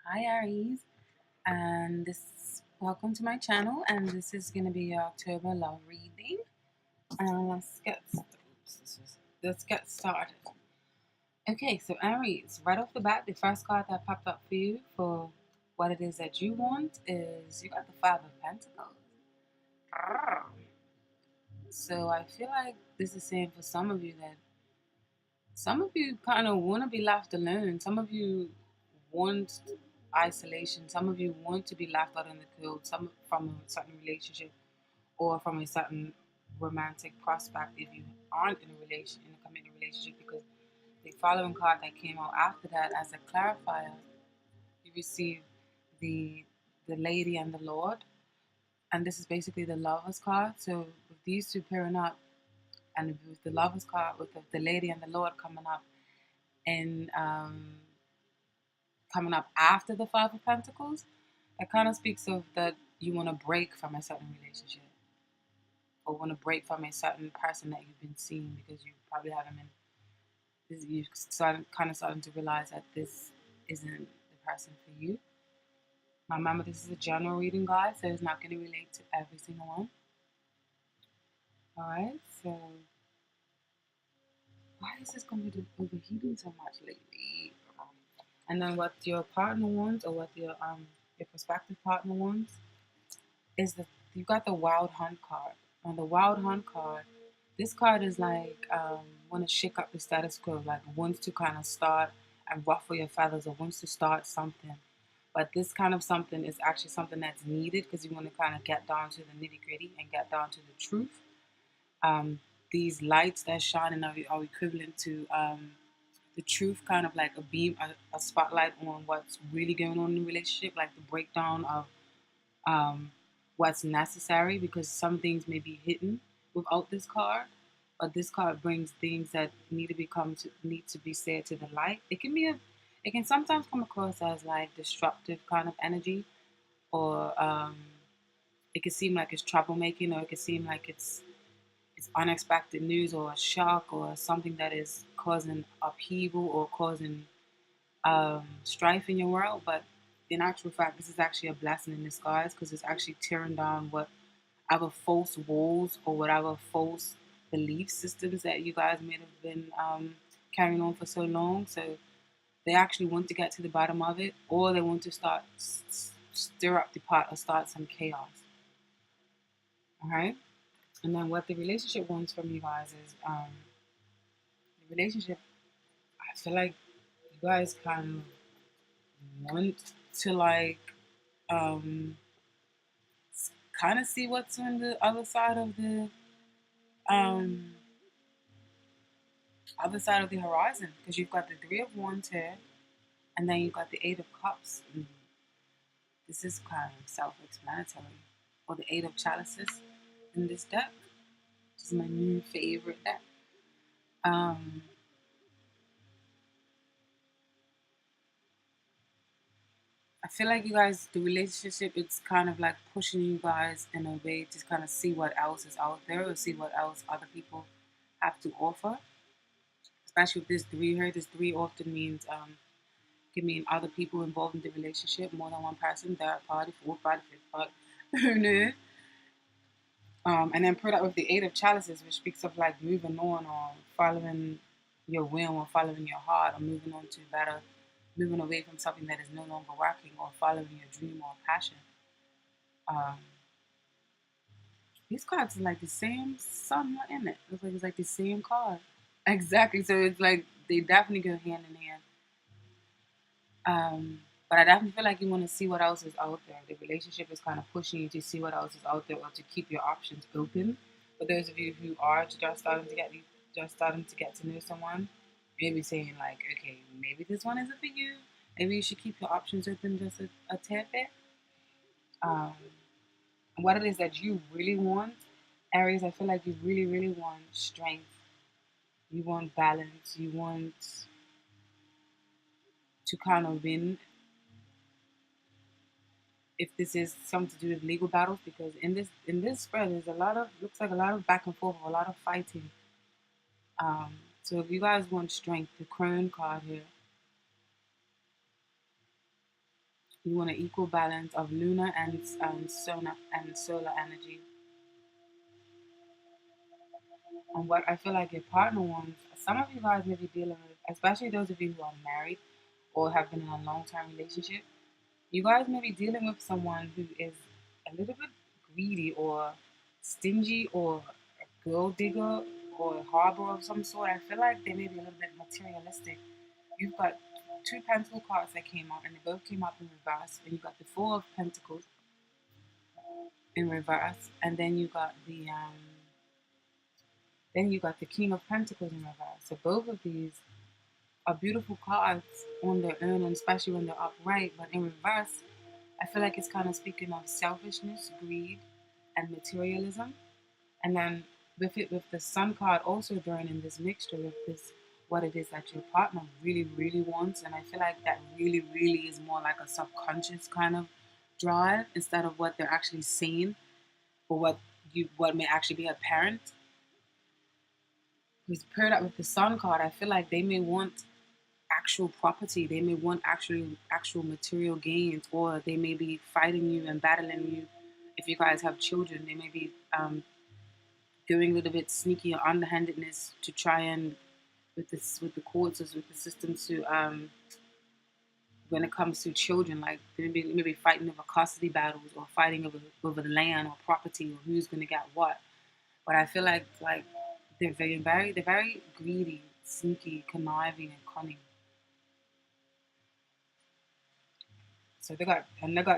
Hi Aries, and welcome to my channel, and this is going to be your October love reading. And let's get started. Okay, so Aries, right off the bat, the first card that popped up for you for what it is that you want is you got the Five of Pentacles. So I feel like this is saying for some of you that some of you kind of want to be left alone. Some of you want isolation. Some of you want to be left out in the cold. Some from a certain relationship or from a certain romantic prospect. If you aren't in a committed relationship, because the following card that came out after that as a clarifier, you receive the Lady and the Lord, and this is basically the Lovers card. So with these two pairing up, and with the Lovers card, with the Lady and the Lord coming up, and coming up after the Five of Pentacles, that kind of speaks of that you want to break from a certain relationship or want to break from a certain person that you've been seeing because you probably haven't been. You've starting to realize that this isn't the person for you. Now, remember, this is a general reading, guys, so it's not going to relate to every single one. All right, so why is this going to be overheating so much lately? And then what your partner wants, or what your prospective partner wants, is that you got the Wild Hunt card. On the Wild Hunt card, this card is like want to shake up the status quo, like wants to kind of start and ruffle your feathers, or wants to start something. But this kind of something is actually something that's needed because you want to kind of get down to the nitty gritty and get down to the truth. Um, these lights that shine are equivalent to the truth, kind of like a beam, a spotlight on what's really going on in the relationship, like the breakdown of um, what's necessary, because some things may be hidden without this card, but this card brings things that need to be said to the light. It can sometimes come across as like disruptive kind of energy, or it can seem like it's troublemaking, or it can seem like it's unexpected news or a shock or something that is causing upheaval or causing strife in your world. But in actual fact, this is actually a blessing in disguise, because it's actually tearing down whatever false walls or whatever false belief systems that you guys may have been carrying on for so long. So they actually want to get to the bottom of it, or they want to stir up the pot or start some chaos. All right. And then what the relationship wants from you guys is the relationship. I feel like you guys kind of want to um, kind of see what's on the um, other side of the horizon, because you've got the Three of Wands here, and then you've got the Eight of Cups. This is kind of self-explanatory. Or the Eight of Chalices in this deck, which is my new favorite deck. Um, I feel like you guys, the relationship, it's kind of like pushing you guys in a way to kind of see what else is out there, or see what else other people have to offer. Especially with this three here, this three often means can mean other people involved in the relationship, more than one person, third party, fourth party, fifth party. And then put up with the Eight of Chalices, which speaks of like moving on, or following your will, or following your heart, or moving on to better, moving away from something that is no longer working, or following your dream or passion. Um, these cards are like the same, somewhat in it. Looks like it's like the same card. Exactly. So it's like they definitely go hand in hand. But I definitely feel like you want to see what else is out there. The relationship is kind of pushing you to see what else is out there, or to keep your options open. For those of you who are just starting to get to know someone, maybe saying like, okay, maybe this one isn't for you. Maybe you should keep your options open just a tad bit. Um, what it is that you really want, Aries, I feel like you really, really want strength. You want balance. You want to kind of win, if this is something to do with legal battles, because in this spread there's a lot of, looks like a lot of back and forth, a lot of fighting. So if you guys want strength, the Crone card here, You want an equal balance of lunar and solar energy. And what I feel like your partner wants, some of you guys may be dealing with, especially those of you who are married or have been in a long-term relationship, you guys may be dealing with someone who is a little bit greedy or stingy or a girl digger or a harbor of some sort. I feel like they may be a little bit materialistic. You've got two pentacle cards that came out, and they both came out in reverse. And you got the Four of Pentacles in reverse, and then you got the King of Pentacles in reverse. So both of these are beautiful cards on their own, and especially when they're upright. But in reverse, I feel like it's kind of speaking of selfishness, greed, and materialism. And then with the Sun card also joining this mixture with this, what it is that your partner really, really wants. And I feel like that really, really is more like a subconscious kind of drive instead of what they're actually saying or what may actually be apparent. Because paired up with the Sun card, I feel like they may want actual property. They may want actual material gains, or they may be fighting you and battling you. If you guys have children, they may be doing a little bit sneaky or underhandedness to try and with the courts or with the system to when it comes to children, like they may be fighting over custody battles or fighting over the land or property or who's going to get what. But I feel like they're very greedy, sneaky, conniving, and cunning. So they got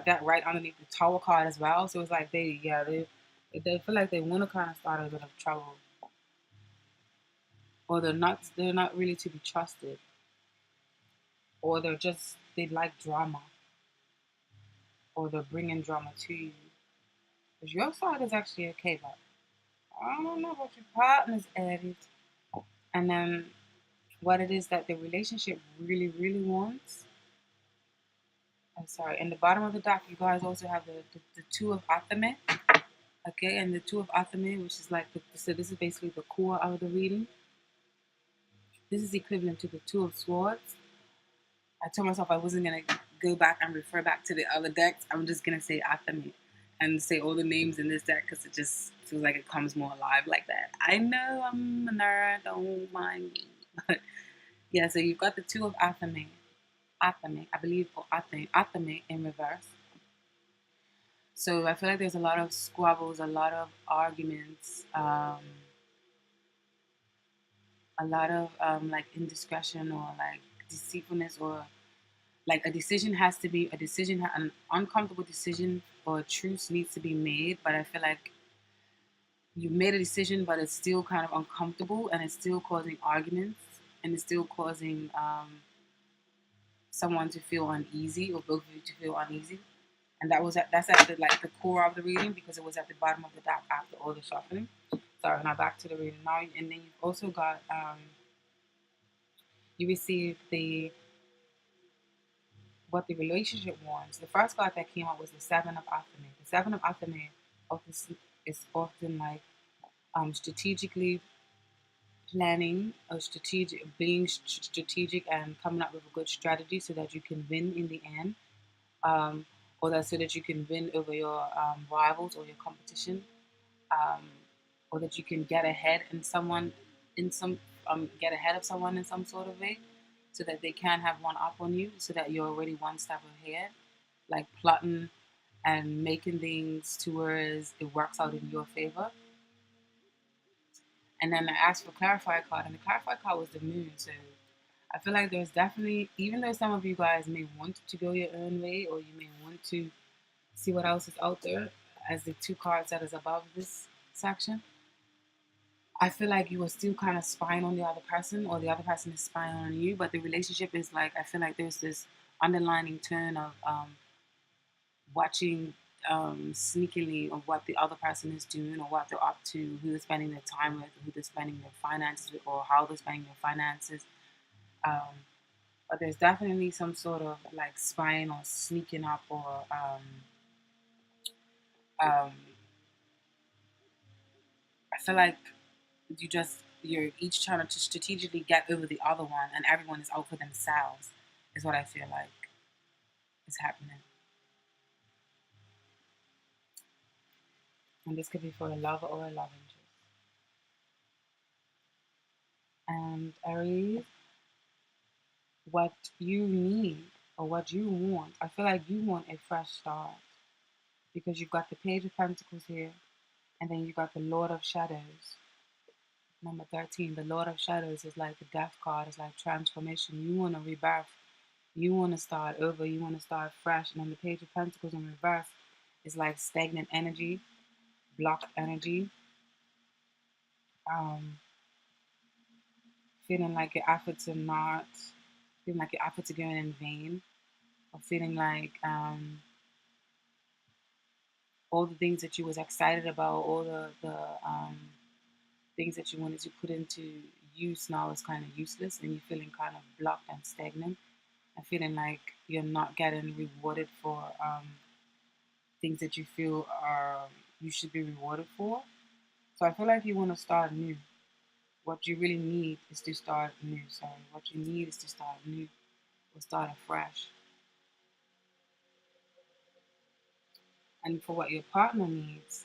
that right underneath the Tower card as well. So it's like they feel like they want to kind of start a bit of trouble, or they're not really to be trusted, or they like drama, or they're bringing drama to you. Because your side is actually okay, but I don't know about your partner's Aries. And then what it is that the relationship really, really wants. I'm sorry. In the bottom of the deck, you guys also have the Two of Athame. Okay, and the Two of Athame, which is like, so this is basically the core of the reading. This is equivalent to the Two of Swords. I told myself I wasn't going to go back and refer back to the other decks. I'm just going to say Athame and say all the names in this deck because it just feels like it comes more alive like that. I know I'm a nerd, don't mind me. But yeah, so you've got the Two of Athame. Athame, I believe, or Athame in reverse. So I feel like there's a lot of squabbles, a lot of arguments, a lot of like indiscretion or like deceitfulness, or like a decision has to be an uncomfortable decision or a truce needs to be made. But I feel like you made a decision, but it's still kind of uncomfortable and it's still causing arguments and it's still causing someone to feel uneasy or both of you to feel uneasy. And that's at the core of the reading because it was at the bottom of the deck after all the shuffling. Sorry, now back to the reading now. And then you've also got you receive what the relationship wants. The first card that came out was the Seven of Athame. The Seven of Athame is often like strategically planning or being strategic and coming up with a good strategy so that you can win in the end, or that so that you can win over your rivals or your competition, um, or that you can get ahead get ahead of someone in some sort of way, so that they can have one up on you, so that you're already one step ahead, like plotting and making things to where it works out in your favor. And then I asked for clarifier card, and the clarifier card was the Moon. So I feel like there's definitely, even though some of you guys may want to go your own way, or you may want to see what else is out there, as the two cards that is above this section, I feel like you are still kind of spying on the other person, or the other person is spying on you. But the relationship is like, I feel like there's this underlining turn of watching sneakily of what the other person is doing or what they're up to, who they're spending their time with, who they're spending their finances with, or how they're spending their finances. But there's definitely some sort of like spying or sneaking up, or I feel like you're each trying to strategically get over the other one, and everyone is out for themselves. Is what I feel like is happening. And this could be for a lover or a love interest. And Aries, what you need or what you want, I feel like you want a fresh start because you've got the Page of Pentacles here, and then you got the Lord of Shadows. Number 13, the Lord of Shadows is like the death card, it's like transformation. You want to rebirth, you want to start over, you want to start fresh. And then the Page of Pentacles in reverse is like stagnant energy, blocked energy, um, feeling like your efforts are not, feeling like your efforts are going in vain, or feeling like all the things that you was excited about, all the things that you wanted to put into use now is kind of useless, and you're feeling kind of blocked and stagnant, and feeling like you're not getting rewarded for things that you feel are you should be rewarded for. So I feel like you want to start new. What you really need is to start new. Sorry, what you need is to start new or start afresh. And for what your partner needs,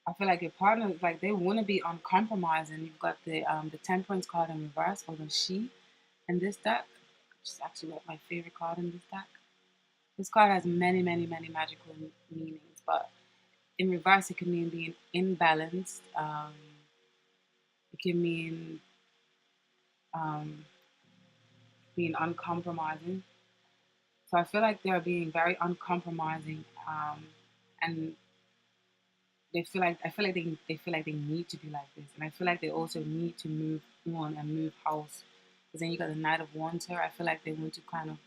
I feel like your partner is like they want to be uncompromising. You've got the Temperance card in reverse, or the She in this deck, which is actually my favorite card in this deck. This card has many, many, many magical meanings, but in reverse, it can mean being imbalanced. It can mean um, being uncompromising. So I feel like they're being very uncompromising, and they feel like I feel like they feel like they need to be like this, and I feel like they also need to move on and move house. Because then you got the Knight of Wands here. I feel like they want to kind of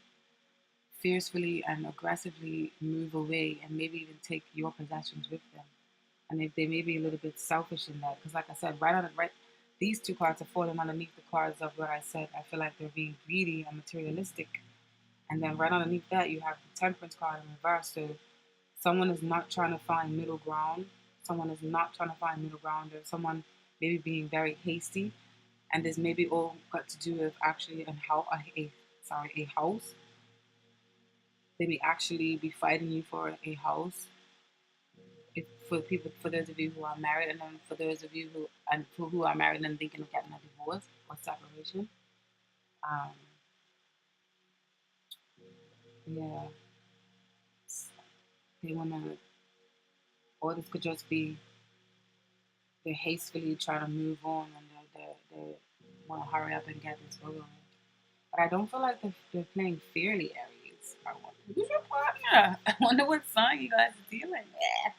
fiercely and aggressively move away and maybe even take your possessions with them. And if they may be a little bit selfish in that, because like I said, these two cards are falling underneath the cards of what I said. I feel like they're being greedy and materialistic. And then right underneath that, you have the Temperance card in reverse. So someone is not trying to find middle ground. Someone is not trying to find middle ground. There's someone maybe being very hasty, and this maybe all got to do with actually a house. They may actually be fighting you for a house. If for those of you who are married, and then for those of you who are married and thinking of getting a divorce or separation, um, yeah, they wanna, or this could just be they're hastily trying to move on, and they want to hurry up and get this over with. But I don't feel like they're playing fairly, Aries. I wonder who's your partner. I wonder what sign you guys are dealing with.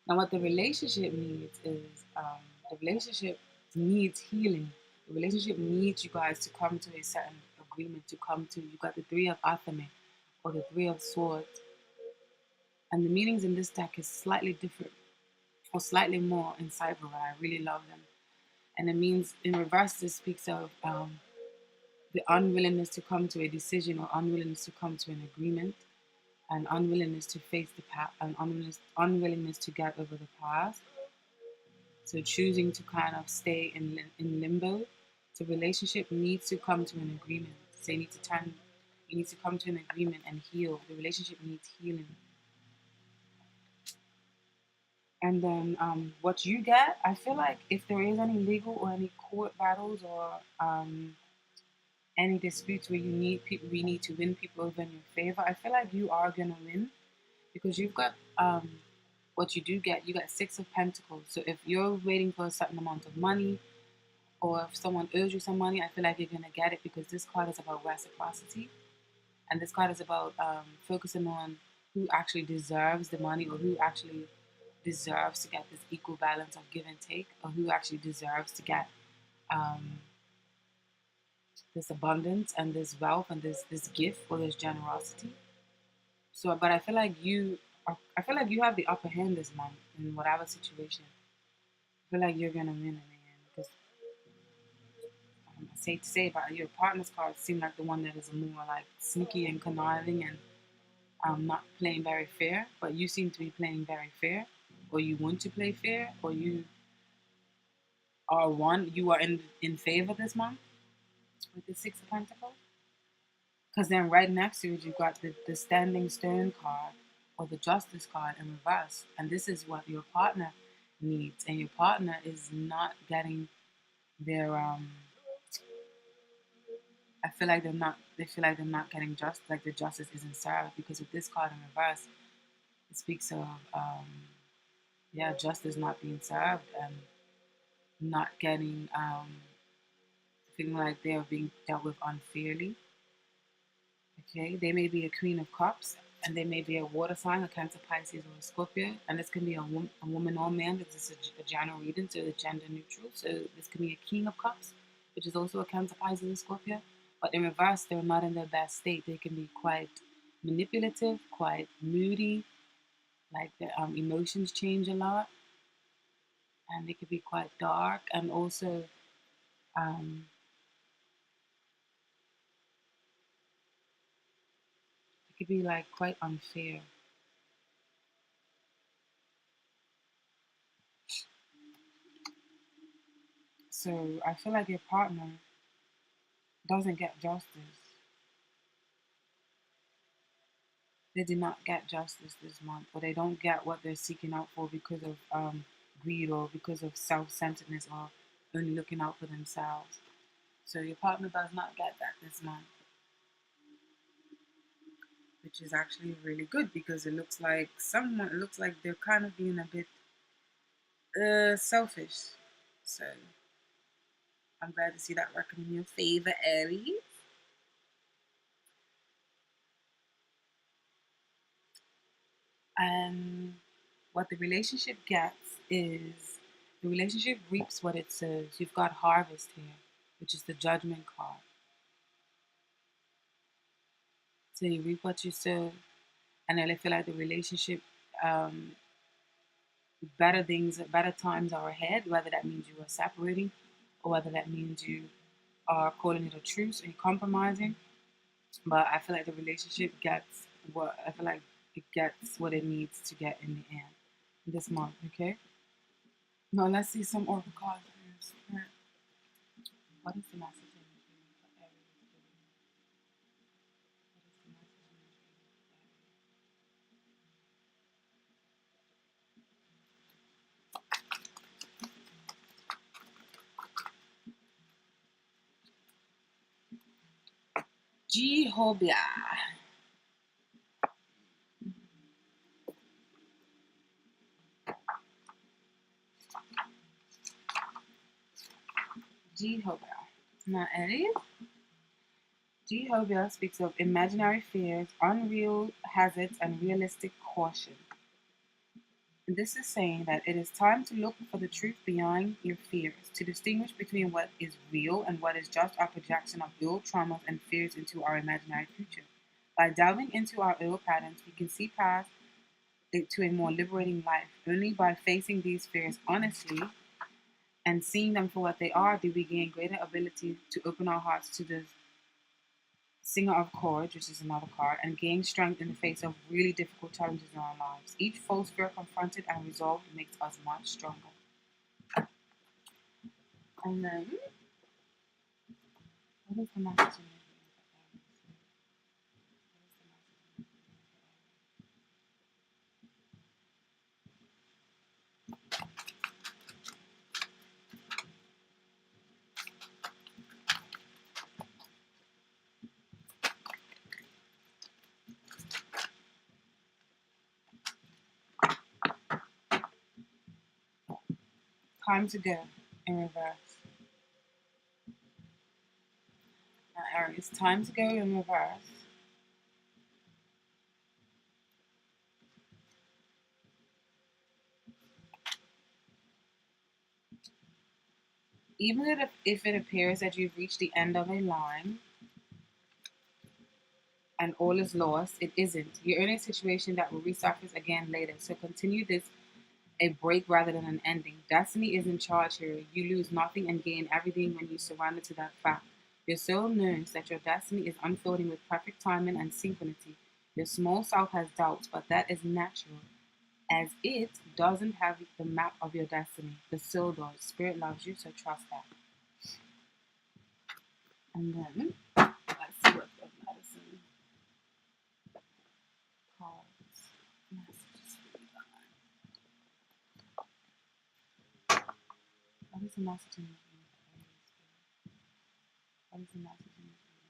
Now, what the relationship needs is the relationship needs healing. The relationship needs you guys to come to a certain agreement. To come to, you got the Three of Athame or the Three of Swords, and the meanings in this deck is slightly different or slightly more insightful. I really love them, and it means in reverse. This speaks of the unwillingness to come to a decision or unwillingness to come to an agreement, and unwillingness to face the past, and unwillingness to get over the past. So choosing to kind of stay in limbo. So relationship needs to come to an agreement. So you need to come to an agreement and heal. The relationship needs healing. And then what you get, I feel like if there is any legal or any court battles or any disputes where we need to win people over in your favor, I feel like you are gonna win because you've got what you do get. You got Six of Pentacles. So if you're waiting for a certain amount of money, or if someone owes you some money, I feel like you're gonna get it because this card is about reciprocity, and this card is about focusing on who actually deserves the money, or who actually deserves to get this equal balance of give and take, or who actually deserves to get um, this abundance and this wealth and this gift or this generosity. So, but I feel like you have the upper hand this month in whatever situation. I feel like you're gonna win in the end because I hate to say, but your partner's cards seem like the one that is more like sneaky and conniving and not playing very fair. But you seem to be playing very fair, or you want to play fair, or you are in favor this month with the Six of Pentacles. Because then right next to it, you've got the standing stone card or the justice card in reverse. And this is what your partner needs. And your partner is not getting their I feel like they feel like they're not getting like the justice isn't served, because with this card in reverse, it speaks of justice not being served and not getting feeling like they're being dealt with unfairly. Okay, they may be a Queen of Cups, and they may be a water sign, a Cancer, Pisces, or a Scorpio. And this can be a woman or man. This is a general reading, so it's gender neutral. So this can be a King of Cups, which is also a Cancer, Pisces, or Scorpio. But in reverse, they're not in their best state. They can be quite manipulative, quite moody, like their emotions change a lot, and they could be quite dark, and also it could be like quite unfair. So I feel like your partner doesn't get justice. They did not get justice this month, or they don't get what they're seeking out for because of greed, or because of self-centeredness, or only looking out for themselves. So your partner does not get that this month, which is actually really good, because it looks like they're kind of being a bit selfish. So I'm glad to see that working in your favor, Aries. And what the relationship gets is the relationship reaps what it sows. You've got harvest here, which is the judgment card. So you reap what you sow, and then I feel like the relationship, um, better times are ahead. Whether that means you are separating, or whether that means you are calling it a truce and compromising. But I feel like the relationship gets what I feel like it gets what it needs to get in the end this month. Okay. Now let's see some oracle cards. What is the message in the dream for Aries? What is the message in the dream for Aries? Jehovah. Jehovah. Now Aries. Jehovah speaks of imaginary fears, unreal hazards, and realistic caution. This is saying that it is time to look for the truth behind your fears, to distinguish between what is real and what is just our projection of old traumas and fears into our imaginary future. By delving into our old patterns, we can see past it to a more liberating life. Only by facing these fears honestly and seeing them for what they are do we gain greater ability to open our hearts to the Singer of Courage, which is another card, and gain strength in the face of really difficult challenges in our lives. Each false fear confronted and resolved makes us much stronger. And then, what is the message in the dream for Aries? What is the message in the dream for Aries? Time to go in reverse. Now, Aries, time to go in reverse. Even if it appears that you've reached the end of a line and all is lost, it isn't. You're in a situation that will resurface again later. So continue this a break rather than an ending. Destiny is in charge here. You lose nothing and gain everything when you surrender to that fact. Your soul knows that your destiny is unfolding with perfect timing and synchronicity. Your small self has doubts, but that is natural, as it doesn't have the map of your destiny. The soul does. Spirit loves you, so trust that. And then, let's see what the medicine the message in this reading for Aries? What is the message in this reading for Aries?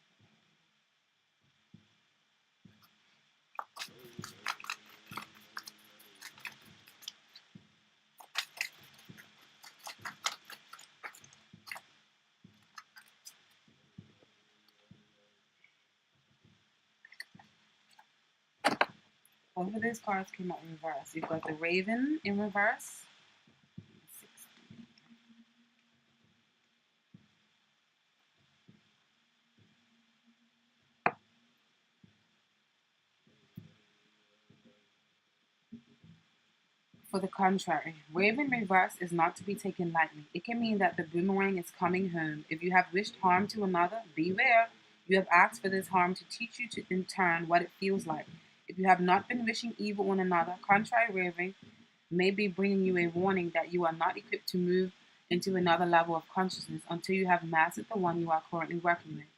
Both of these cards came out in reverse. You've got the Raven in reverse. For the contrary, Raven reverse is not to be taken lightly. It can mean that the boomerang is coming home. If you have wished harm to another, beware. You have asked for this harm to teach you to, in turn, what it feels like. If you have not been wishing evil on another, contrary Raven may be bringing you a warning that you are not equipped to move into another level of consciousness until you have mastered the one you are currently working with.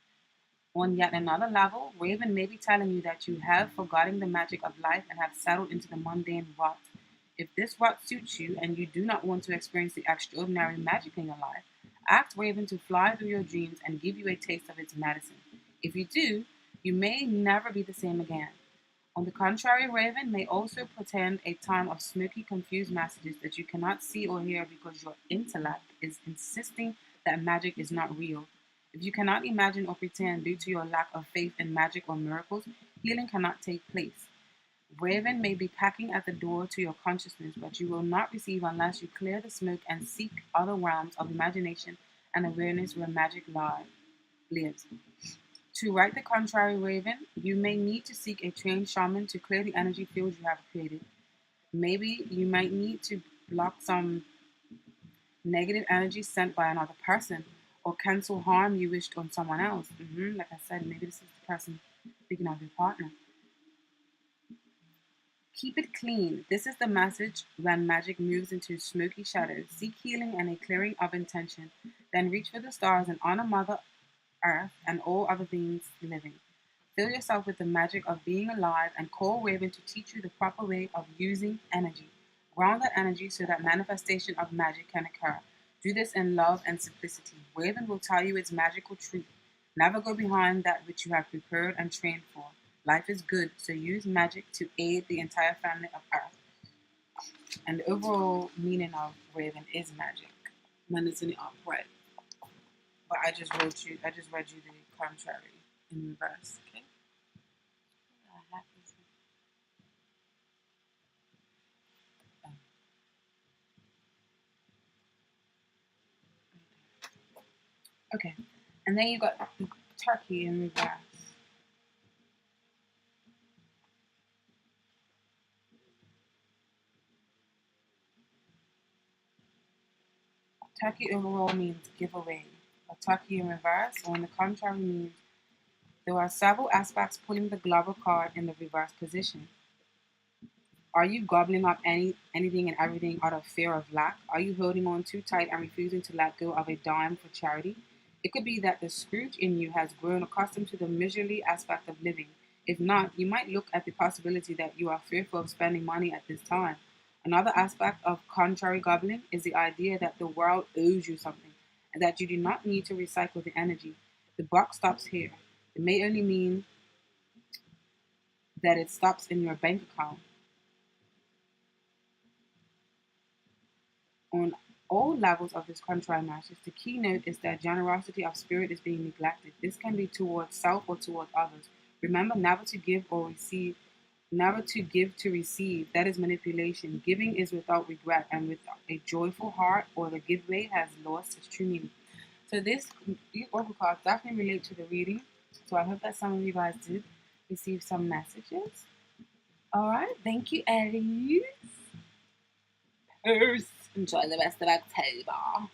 On yet another level, Raven may be telling you that you have forgotten the magic of life and have settled into the mundane rut. If this rut suits you and you do not want to experience the extraordinary magic in your life, ask Raven to fly through your dreams and give you a taste of its medicine. If you do, you may never be the same again. On the contrary, Raven may also portend a time of smoky, confused messages that you cannot see or hear because your intellect is insisting that magic is not real. If you cannot imagine or pretend due to your lack of faith in magic or miracles, healing cannot take place. Raven may be packing at the door to your consciousness, but you will not receive unless you clear the smoke and seek other realms of imagination and awareness where magic lives. To write the contrary, Raven, you may need to seek a trained shaman to clear the energy fields you have created. Maybe you might need to block some negative energy sent by another person or cancel harm you wished on someone else. Like I said, maybe this is the person speaking of your partner. Keep it clean. This is the message when magic moves into smoky shadows. Seek healing and a clearing of intention. Then reach for the stars and honor Mother Earth and all other beings living. Fill yourself with the magic of being alive and call Raven to teach you the proper way of using energy. Ground that energy so that manifestation of magic can occur. Do this in love and simplicity. Raven will tell you its magical truth. Never go behind that which you have prepared and trained for. Life is good, so use magic to aid the entire family of Earth. And the overall meaning of Raven is magic when it's in the upright. But I just read you the contrary in reverse. Okay. Okay, and then you got the turkey in reverse. Turkey overall means give away. A turkey in reverse, or in the contrary, means there are several aspects pulling the Glover card in the reverse position. Are you gobbling up anything and everything out of fear of lack? Are you holding on too tight and refusing to let go of a dime for charity? It could be that the Scrooge in you has grown accustomed to the miserly aspect of living. If not, you might look at the possibility that you are fearful of spending money at this time. Another aspect of contrary gobbling is the idea that the world owes you something and that you do not need to recycle the energy. The buck stops here. It may only mean that it stops in your bank account. On all levels of this contrary message, the keynote is that generosity of spirit is being neglected. This can be towards self or towards others. Remember never to give to receive. That is manipulation. Giving is without regret and with a joyful heart, or the giveaway has lost its true meaning. So these oracle cards definitely relate to the reading. So I hope that some of you guys did receive some messages. All right, thank you, Aries. Enjoy the rest of October.